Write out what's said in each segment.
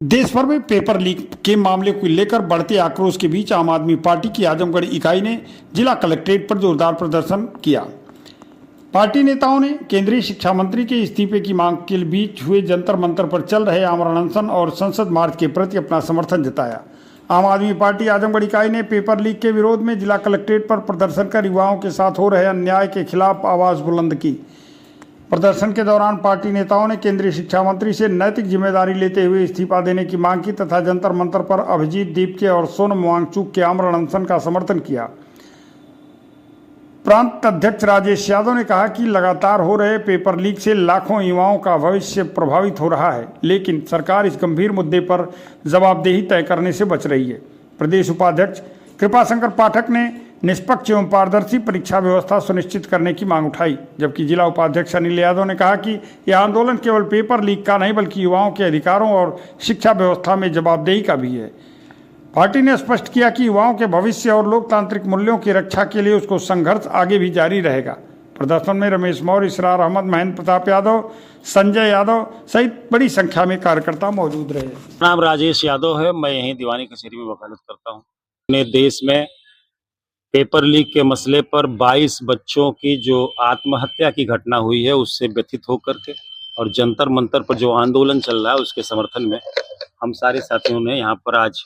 देश भर में पेपर लीक के मामले को लेकर बढ़ते आक्रोश के बीच आम आदमी पार्टी की आजमगढ़ इकाई ने जिला कलेक्ट्रेट पर जोरदार प्रदर्शन किया। पार्टी नेताओं ने केंद्रीय शिक्षा मंत्री के इस्तीफे की मांग के बीच हुए जंतर मंतर पर चल रहे आमरण अनशन और संसद मार्च के प्रति अपना समर्थन जताया। आम आदमी पार्टी आजमगढ़ इकाई ने पेपर लीक के विरोध में जिला कलेक्ट्रेट पर प्रदर्शन कर युवाओं के साथ हो रहे अन्याय के खिलाफ आवाज बुलंद की। प्रदर्शन के दौरान पार्टी नेताओं ने केंद्रीय शिक्षा मंत्री से नैतिक जिम्मेदारी लेते हुए इस्तीफा देने की मांग की तथा जंतर मंतर पर अभिजीत दीपके और सोनम वांगचुक के आमरण अनशन का समर्थन किया। प्रांत अध्यक्ष राजेश यादव ने कहा कि लगातार हो रहे पेपर लीक से लाखों युवाओं का भविष्य प्रभावित हो रहा है, लेकिन सरकार इस गंभीर मुद्दे पर जवाबदेही तय करने से बच रही है। प्रदेश उपाध्यक्ष कृपाशंकर पाठक ने निष्पक्ष एवं पारदर्शी परीक्षा व्यवस्था सुनिश्चित करने की मांग उठाई, जबकि जिला उपाध्यक्ष अनिल यादव ने कहा कि यह आंदोलन केवल पेपर लीक का नहीं बल्कि युवाओं के अधिकारों और शिक्षा व्यवस्था में जवाबदेही का भी है। पार्टी ने स्पष्ट किया कि युवाओं के भविष्य और लोकतांत्रिक मूल्यों की रक्षा के लिए उसको संघर्ष आगे भी जारी रहेगा। प्रदर्शन में रमेश मौर्य, इसरार अहमद, महेंद्र प्रताप यादव, संजय यादव सहित बड़ी संख्या में कार्यकर्ता मौजूद रहे। नाम राजेश यादव है, मैं यहीं दीवानी कचहरी में वकालत करता हूँ। अपने देश में पेपर लीक के मसले पर 22 बच्चों की जो आत्महत्या की घटना हुई है उससे व्यथित होकर के और जंतर मंतर पर जो आंदोलन चल रहा है उसके समर्थन में हम सारे साथियों ने यहाँ पर आज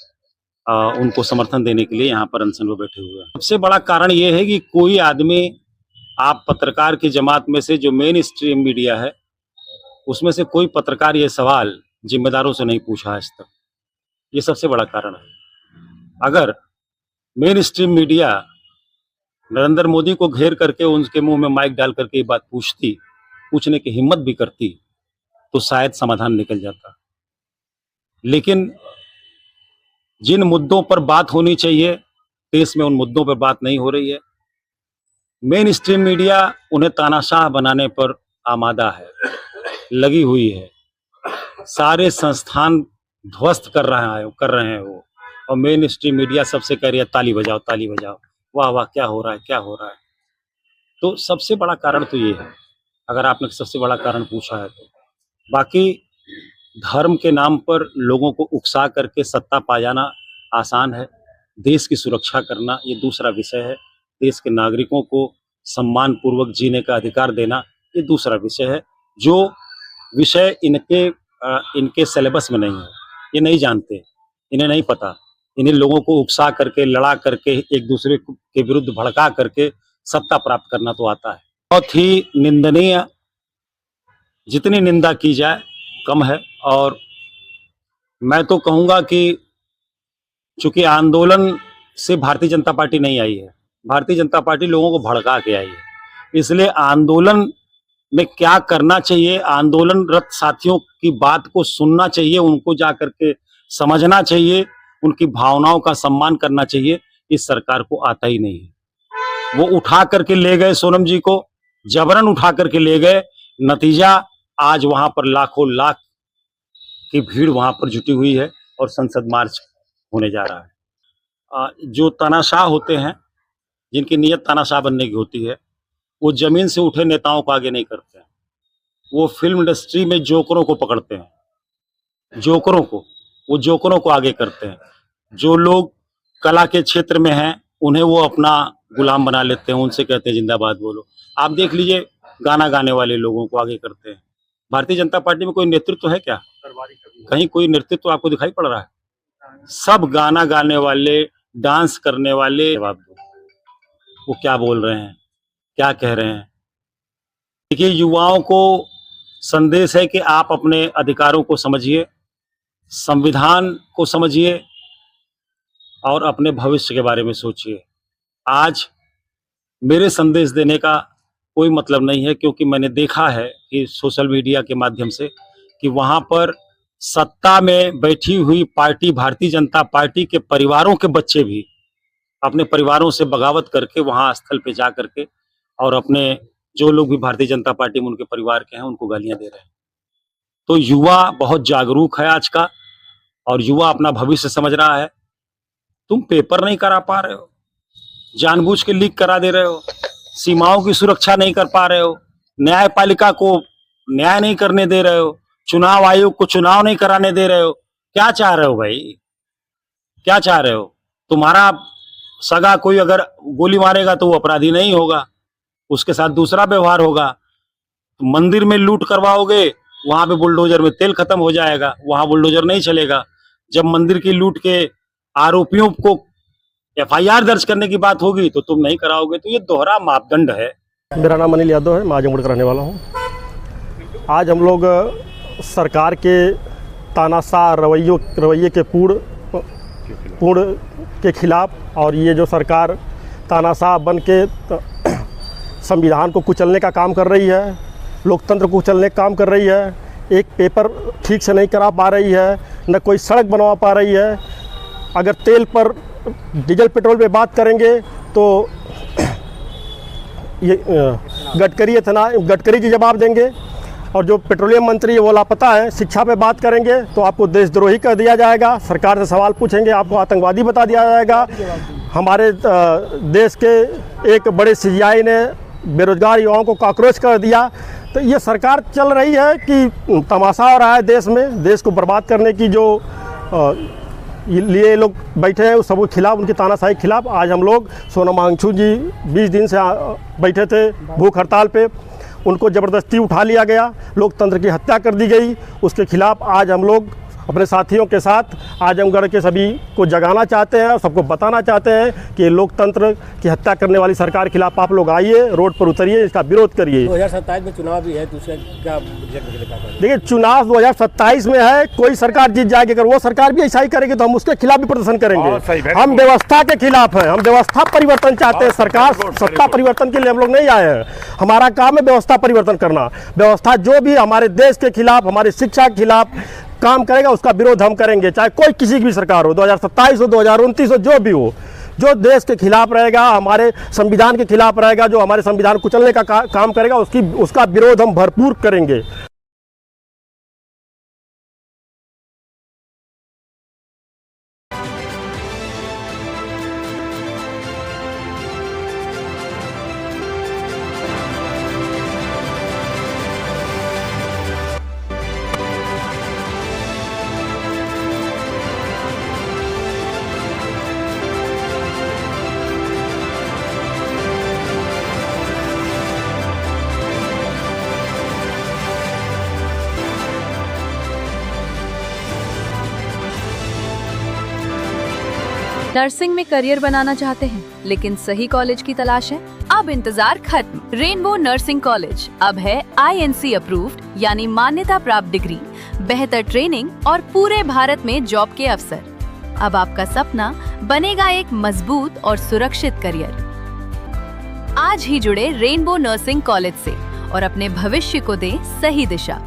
उनको समर्थन देने के लिए यहाँ पर अनशन में बैठे हुए हैं। सबसे बड़ा कारण ये है कि कोई आदमी, आप पत्रकार की जमात में से जो मेन स्ट्रीम मीडिया है उसमें से कोई पत्रकार ये सवाल जिम्मेदारों से नहीं पूछा आज तक। ये सबसे बड़ा कारण है। अगर main stream media Narendra Modi को घेर करके उनके मुंह में माइक डाल करके ये बात पूछने की हिम्मत भी करती तो शायद समाधान निकल जाता। लेकिन जिन मुद्दों पर बात होनी चाहिए देश में उन मुद्दों पर बात नहीं हो रही है। मेन स्ट्रीम मीडिया उन्हें तानाशाह बनाने पर आमादा है, लगी हुई है। सारे संस्थान ध्वस्त कर रहे हैं वो, और मेन स्ट्रीम मीडिया सबसे कह रही है ताली बजाओ, ताली बजाओ, वाह वाह, क्या हो रहा है, क्या हो रहा है। तो सबसे बड़ा कारण तो ये है, अगर आपने सबसे बड़ा कारण पूछा है तो। बाकी धर्म के नाम पर लोगों को उकसा करके सत्ता पा जाना आसान है, देश की सुरक्षा करना ये दूसरा विषय है। देश के नागरिकों को सम्मान पूर्वक जीने का अधिकार देना ये दूसरा विषय है, जो विषय इनके सिलेबस में नहीं है। ये नहीं जानते, इन्हें नहीं पता। इन्हें लोगों को उकसा करके, लड़ा करके, एक दूसरे के विरुद्ध भड़का करके सत्ता प्राप्त करना तो आता है। बहुत ही निंदनीय, जितनी निंदा की जाए कम है। और मैं तो कहूँगा कि चूंकि आंदोलन से भारतीय जनता पार्टी नहीं आई है, भारतीय जनता पार्टी लोगों को भड़का के आई है, इसलिए आंदोलन में क्या करना चाहिए, आंदोलनरत साथियों की बात को सुनना चाहिए, उनको जा करके समझना चाहिए, उनकी भावनाओं का सम्मान करना चाहिए। इस सरकार को आता ही नहीं है। वो उठा करके ले गए सोनम जी को, जबरन उठा करके ले गए। नतीजा आज वहां पर लाखों लाख की भीड़ वहां पर जुटी हुई है और संसद मार्च होने जा रहा है। जो तानाशाह होते हैं, जिनकी नीयत तानाशाह बनने की होती है, वो जमीन से उठे नेताओं को आगे नहीं करते हैं। वो फिल्म इंडस्ट्री में जोकरों को पकड़ते हैं, वो जोकरों को आगे करते हैं। जो लोग कला के क्षेत्र में हैं उन्हें वो अपना गुलाम बना लेते हैं, उनसे कहते हैं जिंदाबाद बोलो। आप देख लीजिए, गाना गाने वाले लोगों को आगे करते हैं। भारतीय जनता पार्टी में कोई नेतृत्व है क्या? कहीं कोई नेतृत्व आपको दिखाई पड़ रहा है? सब गाना गाने वाले, डांस करने वाले। जवाब दो, वो क्या बोल रहे हैं, क्या कह रहे हैं। देखिए, युवाओं को संदेश है कि आप अपने अधिकारों को समझिए, संविधान को समझिए और अपने भविष्य के बारे में सोचिए। आज मेरे संदेश देने का कोई मतलब नहीं है, क्योंकि मैंने देखा है कि सोशल मीडिया के माध्यम से कि वहां पर सत्ता में बैठी हुई पार्टी, भारतीय जनता पार्टी के परिवारों के बच्चे भी अपने परिवारों से बगावत करके वहां स्थल पे जा करके और अपने जो लोग भी भारतीय जनता पार्टी में उनके परिवार के हैं उनको गालियां दे रहे हैं। तो युवा बहुत जागरूक है आज का, और युवा अपना भविष्य समझ रहा है। तुम पेपर नहीं करा पा रहे हो, जानबूझ के लीक करा दे रहे हो, सीमाओं की सुरक्षा नहीं कर पा रहे हो, न्यायपालिका को न्याय नहीं करने दे रहे हो, चुनाव आयोग को चुनाव नहीं कराने दे रहे हो, क्या चाह रहे हो भाई, क्या चाह रहे हो? तुम्हारा सगा कोई अगर गोली मारेगा तो वो अपराधी नहीं होगा, उसके साथ दूसरा व्यवहार होगा। मंदिर में लूट करवाओगे, वहां पे बुलडोजर में तेल खत्म हो जाएगा, वहां बुलडोजर नहीं चलेगा। जब मंदिर की लूट के आरोपियों को एफआईआर दर्ज करने की बात होगी तो तुम नहीं कराओगे। तो ये दोहरा मापदंड है। मेरा नाम अनिल यादव है, मैं आजमगढ़ का रहने वाला हूँ। आज हम लोग सरकार के तानाशाह रवैये के पूर्ण के खिलाफ, और ये जो सरकार तानाशाह बन के संविधान को कुचलने का काम कर रही है, लोकतंत्र को कुचलने का काम कर रही है, एक पेपर ठीक से नहीं करा पा रही है, न कोई सड़क बनवा पा रही है। अगर तेल पर डीजल पेट्रोल पे बात करेंगे तो ये गडकरी जी जवाब देंगे, और जो पेट्रोलियम मंत्री है वो लापता है। शिक्षा पे बात करेंगे तो आपको देशद्रोही कर दिया जाएगा, सरकार से सवाल पूछेंगे आपको आतंकवादी बता दिया जाएगा। हमारे देश के एक बड़े सीजीआई ने बेरोजगार युवाओं को कॉकरोच कर दिया। तो ये सरकार चल रही है कि तमाशा हो रहा है देश में, देश को बर्बाद करने की जो लिए लोग बैठे हैं उस सब के खिलाफ, उनकी तानाशाही के खिलाफ आज हम लोग सोनम वांगचुक जी 20 दिन से बैठे थे भूख हड़ताल पे, उनको ज़बरदस्ती उठा लिया गया, लोकतंत्र की हत्या कर दी गई। उसके खिलाफ आज हम लोग अपने साथियों के साथ आजमगढ़ के सभी को जगाना चाहते हैं और सबको बताना चाहते हैं कि लोकतंत्र की हत्या करने वाली सरकार के खिलाफ आप लोग आइए, रोड पर उतरिए, इसका विरोध करिए। 2027 में चुनाव भी है, दूसरा क्या? देखिए, चुनाव 2027 में है, कोई सरकार जीत जाएगी। अगर वो सरकार भी ऐसा ही करेगी तो हम उसके खिलाफ भी प्रदर्शन करेंगे। हम व्यवस्था के खिलाफ हैं, हम व्यवस्था परिवर्तन चाहते हैं। सरकार सत्ता परिवर्तन के लिए हम लोग नहीं आए हैं, हमारा काम है व्यवस्था परिवर्तन करना। व्यवस्था जो भी हमारे देश के खिलाफ, हमारी शिक्षा के खिलाफ काम करेगा उसका विरोध हम करेंगे, चाहे कोई किसी की भी सरकार हो, 2027 हो, 2029 हो, जो भी हो। जो देश के खिलाफ रहेगा, हमारे संविधान के खिलाफ रहेगा, जो हमारे संविधान कुचलने का काम करेगा उसका विरोध हम भरपूर करेंगे। नर्सिंग में करियर बनाना चाहते हैं लेकिन सही कॉलेज की तलाश है? अब इंतजार खत्म। रेनबो नर्सिंग कॉलेज अब है INC अप्रूव्ड, यानी मान्यता प्राप्त डिग्री, बेहतर ट्रेनिंग और पूरे भारत में जॉब के अवसर। अब आपका सपना बनेगा एक मजबूत और सुरक्षित करियर। आज ही जुड़े रेनबो नर्सिंग कॉलेज से और अपने भविष्य को दें सही दिशा।